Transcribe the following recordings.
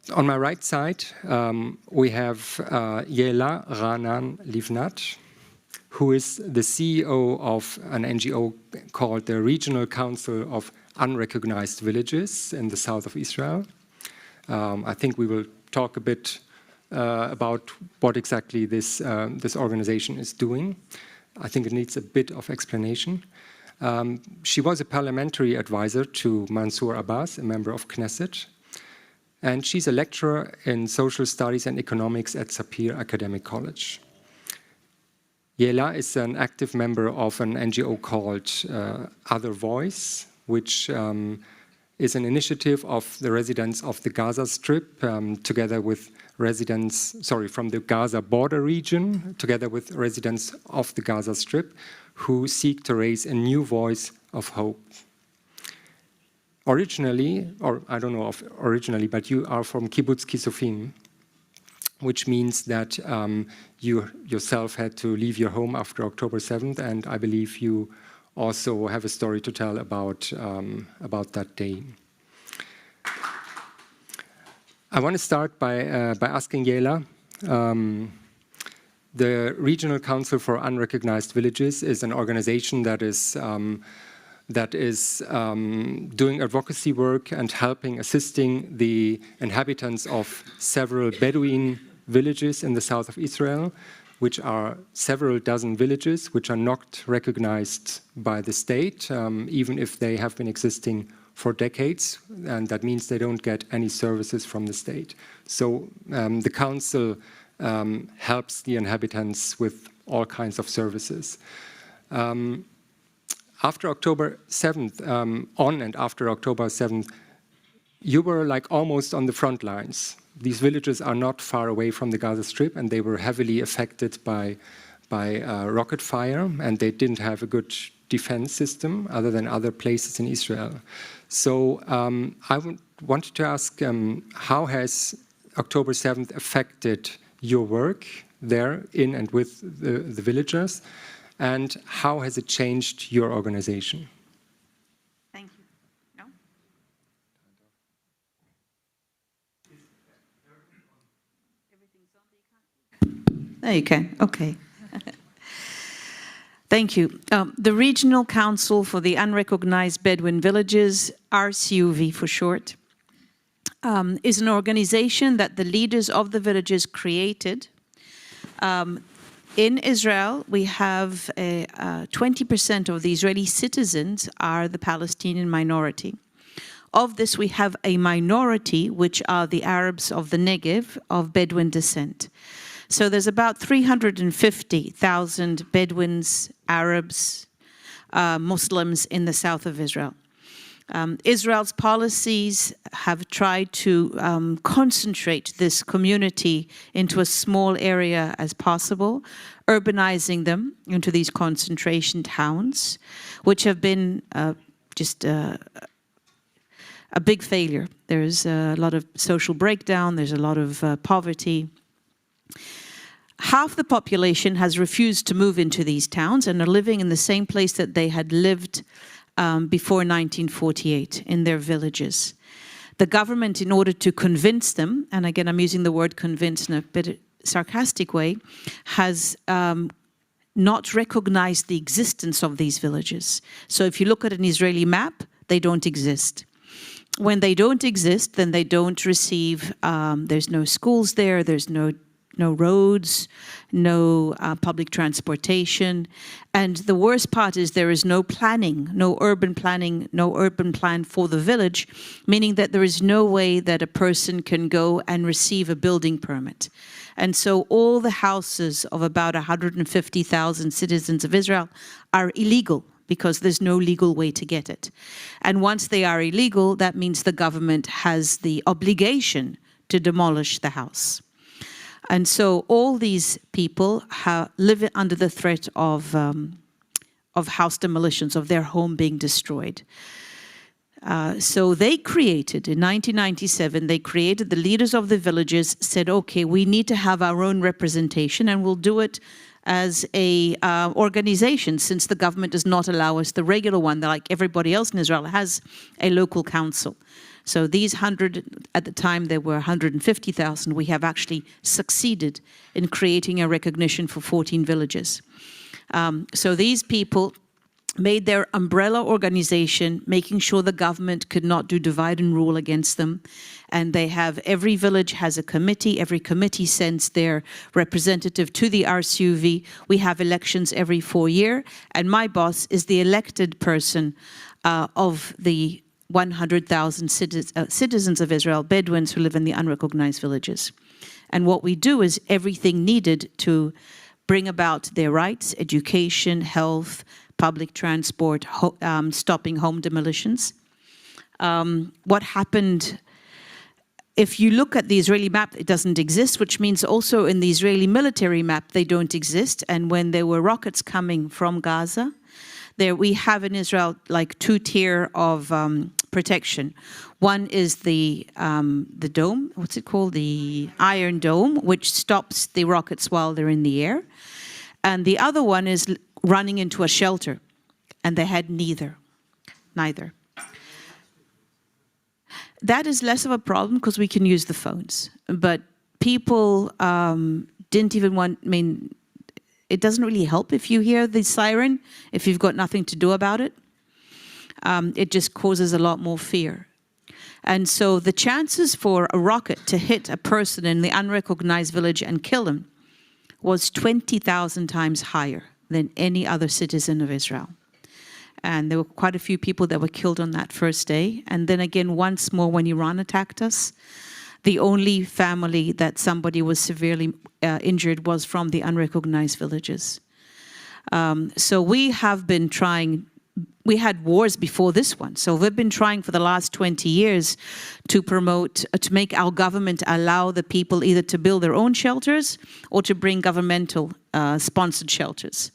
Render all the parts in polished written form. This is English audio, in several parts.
On my right side, we have Ya'la Ra'anan Livnat, who is the CEO of an NGO called the Regional Council of Unrecognized Villages in the south of Israel. I think we will talk a bit about what exactly this organization is doing. I think it needs a bit of explanation. She was a parliamentary advisor to Mansour Abbas, a member of Knesset, and she's a lecturer in social studies and economics at Sapir Academic College. Ya'la is an active member of an NGO called Other Voice, which is an initiative of the residents of the Gaza Strip, together with residents, from the Gaza border region, together with residents of the Gaza Strip, who seek to raise a new voice of hope. Originally, or I don't know if originally, but you are from Kibbutz Kisufim, which means that you yourself had to leave your home after October 7th, and I believe you also have a story to tell about that day. I want to start by asking Ya'la. The Regional Council for Unrecognized Villages is an organization that is doing advocacy work and assisting the inhabitants of several Bedouin villages in the south of Israel, which are several dozen villages which are not recognized by the state, even if they have been existing for decades, and that means they don't get any services from the state. So the council helps the inhabitants with all kinds of services. After October 7th, on and after October 7th, you were like almost on the front lines. These villages are not far away from the Gaza Strip, and they were heavily affected by rocket fire, and they didn't have a good defense system other than other places in Israel. So I wanted to ask, how has October 7th affected your work there in and with the villagers, and how has it changed your organization? Thank you. No? There you go. Okay. Thank you. The Regional Council for the Unrecognized Bedouin Villages, RCUV for short, is an organization that the leaders of the villages created. In Israel, we have 20% of the Israeli citizens are the Palestinian minority. Of this, we have a minority, which are the Arabs of the Negev of Bedouin descent. So there's about 350,000 Bedouins, Arabs, Muslims in the south of Israel. Israel's policies have tried to concentrate this community into a small area as possible, urbanizing them into these concentration towns, which have been just a big failure. There's a lot of social breakdown, there's a lot of poverty. Half the population has refused to move into these towns and are living in the same place that they had lived before 1948 in their villages. The government, in order to convince them, and again I'm using the word convince in a bit sarcastic way, has not recognized the existence of these villages. So if you look at an Israeli map, they don't exist. When they don't exist, then they don't receive, there's no schools there, there's no roads, no public transportation. And the worst part is there is no planning, no urban planning, no urban plan for the village, meaning that there is no way that a person can go and receive a building permit. And so all the houses of about 150,000 citizens of Israel are illegal because there's no legal way to get it. And once they are illegal, that means the government has the obligation to demolish the house. And so all these people live under the threat of house demolitions, of their home being destroyed. So they created, in 1997, they created, the leaders of the villages said, okay, we need to have our own representation and we'll do it as a organization, since the government does not allow us the regular one, that like everybody else in Israel has a local council. So these 100, at the time there were 150,000, we have actually succeeded in creating a recognition for 14 villages. So these people made their umbrella organization, making sure the government could not do divide and rule against them. And they have, every village has a committee. Every committee sends their representative to the RCUV. We have elections every 4 years. And my boss is the elected person of the 100,000 citizens of Israel, Bedouins who live in the unrecognized villages. And what we do is everything needed to bring about their rights, education, health, public transport, stopping home demolitions. What happened, if you look at the Israeli map, it doesn't exist, which means also in the Israeli military map, they don't exist. And when there were rockets coming from Gaza, there we have in Israel like 2 tiers of protection. One is the dome, what's it called? The Iron Dome, which stops the rockets while they're in the air. And the other one is running into a shelter, and they had neither. That is less of a problem because we can use the phones. But people didn't even want, I mean, it doesn't really help if you hear the siren, if you've got nothing to do about it. It just causes a lot more fear. And so the chances for a rocket to hit a person in the unrecognized village and kill him was 20,000 times higher than any other citizen of Israel. And there were quite a few people that were killed on that first day. And then again, once more, when Iran attacked us, the only family that somebody was severely injured was from the unrecognized villages. So we have been trying, we had wars before this one. So we've been trying for the last 20 years to promote, to make our government allow the people either to build their own shelters or to bring governmental sponsored shelters.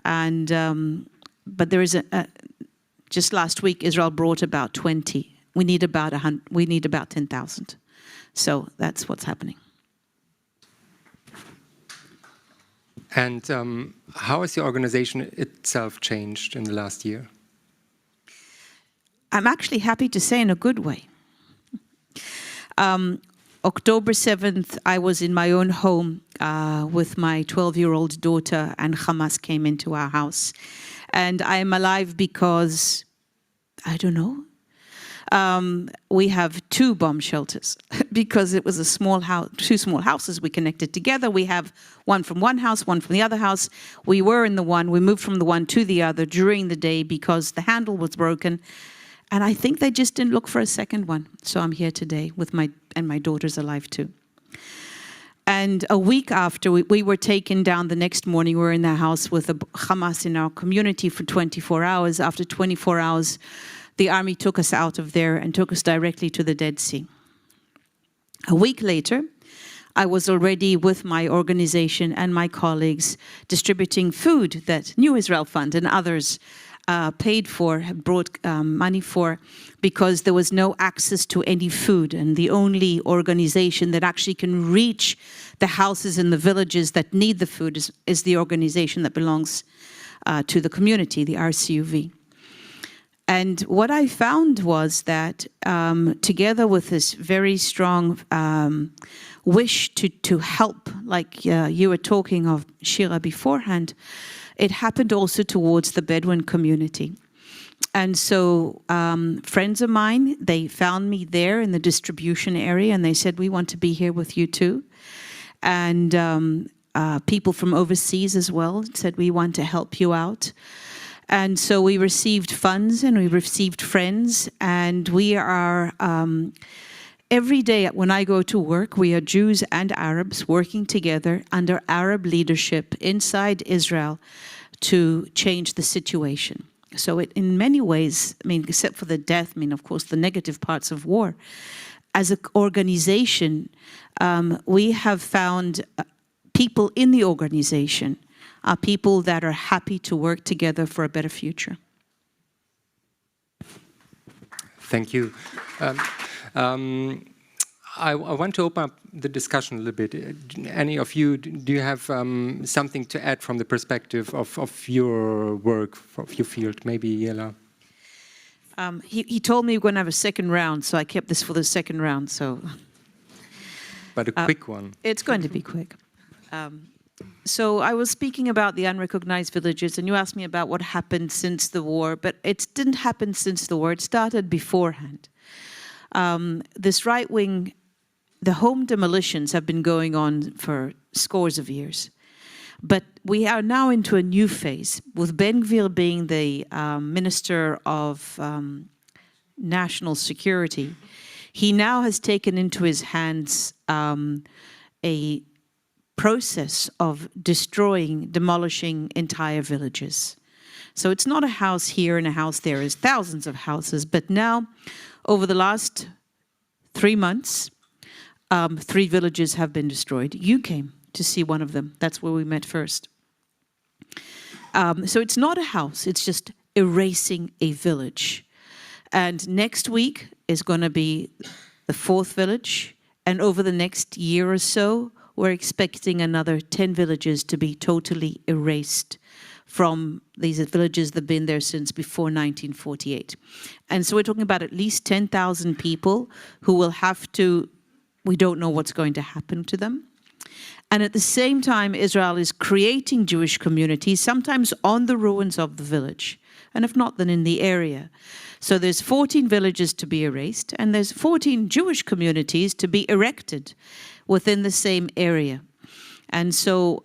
And, but there is just last week, Israel brought about 20. We need about 10,000. So that's what's happening. And how has the organization itself changed in the last year? I'm actually happy to say in a good way. October 7th, I was in my own home with my 12-year-old daughter, and Hamas came into our house. And I am alive because, I don't know, we have 2 bomb shelters because it was a small house, 2 small houses we connected together. We have one from one house, one from the other house. We were in the one, we moved from the one to the other during the day because the handle was broken. And I think they just didn't look for a second one. So I'm here today with my daughter's alive too. And a week after, we were taken down the next morning. We were in the house with Hamas in our community for 24 hours. After 24 hours, the army took us out of there and took us directly to the Dead Sea. A week later, I was already with my organization and my colleagues distributing food that New Israel Fund and others paid for, brought money for, because there was no access to any food. And the only organization that actually can reach the houses in the villages that need the food is the organization that belongs to the community, the RCUV. And what I found was that together with this very strong wish to help, like you were talking of, Shira, beforehand, it happened also towards the Bedouin community. And so friends of mine, they found me there in the distribution area and they said, we want to be here with you too. And people from overseas as well said, we want to help you out. And so we received funds and we received friends, and we are, every day when I go to work, we are Jews and Arabs working together under Arab leadership inside Israel to change the situation. So it, in many ways, I mean, except for the death, I mean, of course, the negative parts of war, as an organization, we have found people in the organization are people that are happy to work together for a better future. Thank you. I want to open up the discussion a little bit. Any of you, do you have something to add from the perspective of your work, of your field? Maybe Yala? He told me we're going to have a second round, so I kept this for the second round. So, but a quick one. It's going to be quick. So I was speaking about the unrecognized villages, and you asked me about what happened since the war, but it didn't happen since the war. It started beforehand. This right-wing, the home demolitions have been going on for scores of years. But we are now into a new phase, with Bengvir being the Minister of National Security. He now has taken into his hands a process of demolishing entire villages. So it's not a house here and a house there. It's thousands of houses. But now, over the last 3 months, 3 villages have been destroyed. You came to see one of them. That's where we met first. So it's not a house, it's just erasing a village. And next week is going to be the 4th village. And over the next year or so, we're expecting another 10 villages to be totally erased from these villages that have been there since before 1948. And so we're talking about at least 10,000 people who will have to, we don't know what's going to happen to them. And at the same time, Israel is creating Jewish communities, sometimes on the ruins of the village, and if not, then in the area. So there's 14 villages to be erased, and there's 14 Jewish communities to be erected within the same area. And so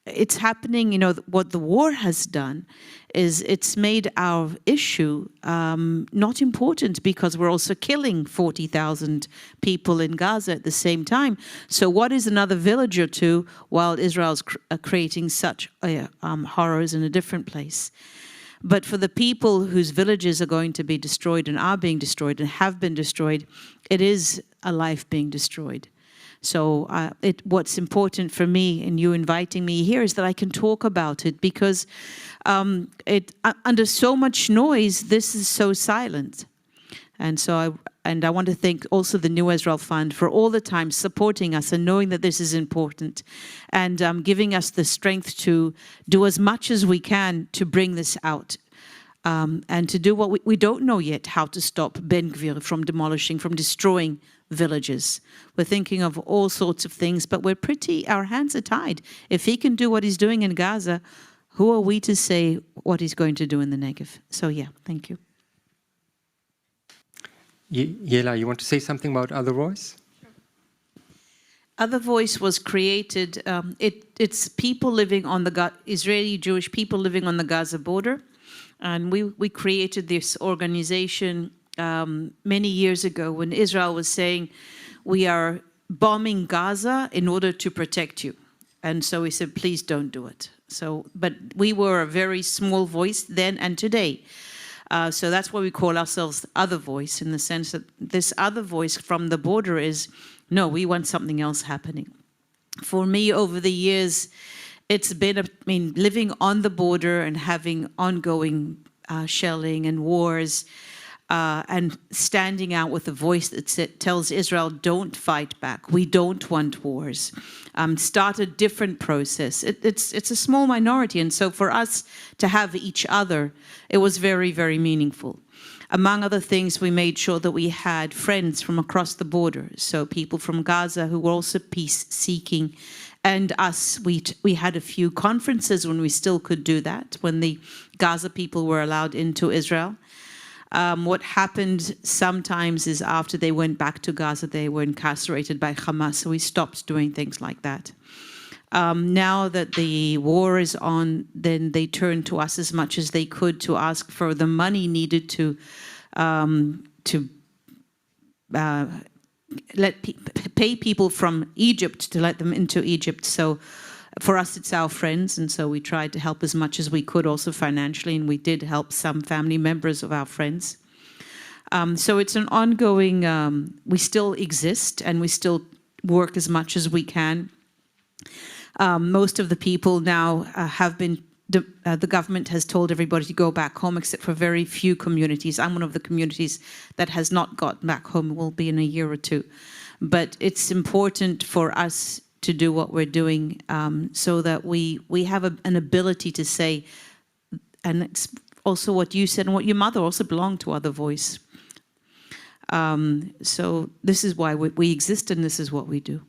it's happening, you know, what the war has done is it's made our issue not important, because we're also killing 40,000 people in Gaza at the same time. So what is another village or two while Israel's creating such horrors in a different place? But for the people whose villages are going to be destroyed and are being destroyed and have been destroyed, it is a life being destroyed. So what's important for me in you inviting me here is that I can talk about it, because under so much noise, this is so silent. And so I want to thank also the New Israel Fund for all the time supporting us and knowing that this is important, and giving us the strength to do as much as we can to bring this out. And to do what we don't know yet, how to stop Ben-Gvir from demolishing, from destroying villages. We're thinking of all sorts of things, but our hands are tied. If he can do what he's doing in Gaza, who are we to say what he's going to do in the Negev? So yeah, thank you. Yela, you want to say something about Other Voice? Other Voice was created, it's people living on the Israeli Jewish people living on the Gaza border. And we created this organization many years ago when Israel was saying, we are bombing Gaza in order to protect you. And so we said, please don't do it. But we were a very small voice then and today. So that's why we call ourselves Other Voice, in the sense that this other voice from the border is, no, we want something else happening. For me, over the years, it's been, living on the border and having ongoing shelling and wars, and standing out with a voice that tells Israel, don't fight back. We don't want wars. Start a different process. It's a small minority. And so for us to have each other, it was very, very meaningful. Among other things, we made sure that we had friends from across the border. So people from Gaza who were also peace-seeking. And us, we had a few conferences when we still could do that, when the Gaza people were allowed into Israel. What happened sometimes is after they went back to Gaza, they were incarcerated by Hamas, so we stopped doing things like that. Now that the war is on, then they turned to us as much as they could to ask for the money needed to pay people from Egypt to let them into Egypt. So for us, it's our friends, and so we tried to help as much as we could, also financially, and we did help some family members of our friends. So it's an ongoing, we still exist, and we still work as much as we can. Most of the people now have been, the government has told everybody to go back home, except for very few communities. I'm one of the communities that has not gotten back home. It will be in a year or two. But it's important for us to do what we're doing, so that we have an ability to say, and it's also what you said and what your mother also belonged to Other Voice. So this is why we exist and this is what we do.